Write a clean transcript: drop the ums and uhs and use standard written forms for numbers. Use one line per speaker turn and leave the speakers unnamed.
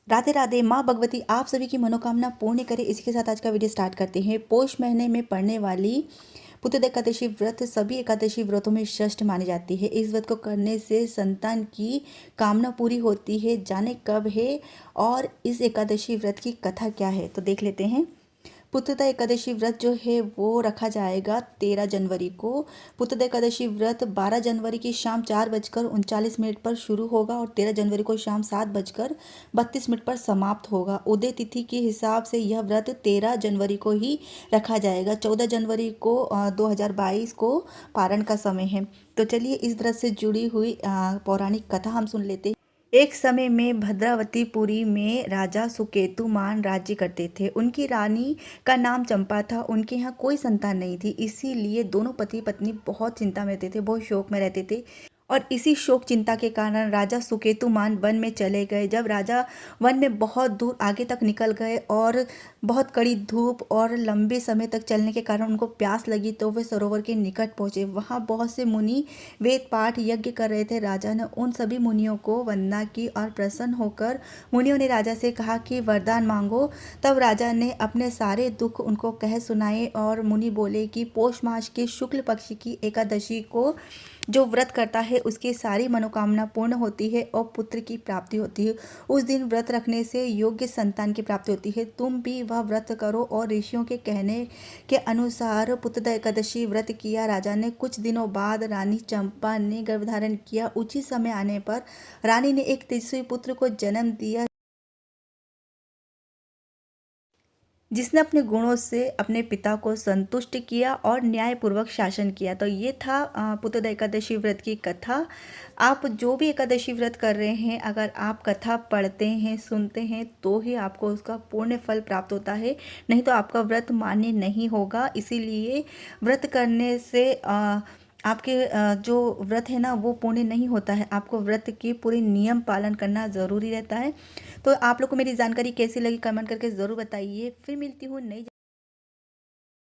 राधे राधे। माँ भगवती आप सभी की मनोकामना पूर्ण करे। इसी के साथ आज का वीडियो स्टार्ट करते हैं। पोष महीने में पड़ने वाली पुत्रदा एकादशी व्रत सभी एकादशी व्रतों में श्रेष्ठ मानी जाती है। इस व्रत को करने से संतान की कामना पूरी होती है। जाने कब है और इस एकादशी व्रत की कथा क्या है, तो देख लेते हैं। पुत्रदा एकादशी व्रत जो है वो रखा जाएगा 13 जनवरी को। पुत्रदा एकादशी व्रत 12 जनवरी की शाम 4:39 पर शुरू होगा और 13 जनवरी को शाम 7:32 पर समाप्त होगा। उदय तिथि के हिसाब से यह व्रत 13 जनवरी को ही रखा जाएगा। 14 जनवरी को 2022 को पारण का समय है। तो चलिए इस व्रत से जुड़ी हुई पौराणिक कथा हम सुन लेते हैं। एक समय में भद्रावतीपुरी में राजा सुकेतुमान राज्य करते थे। उनकी रानी का नाम चंपा था। उनके यहाँ कोई संतान नहीं थी, इसीलिए दोनों पति पत्नी बहुत चिंता में रहते थे, बहुत शोक में रहते थे। और इसी शोक चिंता के कारण राजा सुकेतुमान वन में चले गए। जब राजा वन में बहुत दूर आगे तक निकल गए और बहुत कड़ी धूप और लंबे समय तक चलने के कारण उनको प्यास लगी, तो वे सरोवर के निकट पहुंचे। वहां बहुत से मुनि वेद पाठ यज्ञ कर रहे थे। राजा ने उन सभी मुनियों को वंदना की और प्रसन्न होकर मुनियों ने राजा से कहा कि वरदान मांगो। तब राजा ने अपने सारे दुख उनको कह सुनाए और मुनि बोले कि पौष मास के शुक्ल पक्ष की एकादशी को जो व्रत करता है उसकी सारी मनोकामना पूर्ण होती है और पुत्र की प्राप्ति होती है। उस दिन व्रत रखने से योग्य संतान की प्राप्ति होती है। तुम भी वह व्रत करो। और ऋषियों के कहने के अनुसार पुत्रदा एकादशी व्रत किया। राजा ने कुछ दिनों बाद रानी चंपा ने गर्भधारण किया। उचित समय आने पर रानी ने एक तेजस्वी पुत्र को जन्म दिया, जिसने अपने गुणों से अपने पिता को संतुष्ट किया और न्यायपूर्वक शासन किया। तो ये था पुत्रदा एकादशी व्रत की कथा। आप जो भी एकादशी व्रत कर रहे हैं, अगर आप कथा पढ़ते हैं, सुनते हैं, तो ही आपको उसका पूर्ण फल प्राप्त होता है, नहीं तो आपका व्रत मान्य नहीं होगा। इसीलिए व्रत करने से आपके जो व्रत है ना वो पूर्ण नहीं होता है। आपको व्रत के पूरे नियम पालन करना ज़रूरी रहता है। तो आप लोग को मेरी जानकारी कैसी लगी कमेंट करके ज़रूर बताइए। फिर मिलती हूँ नई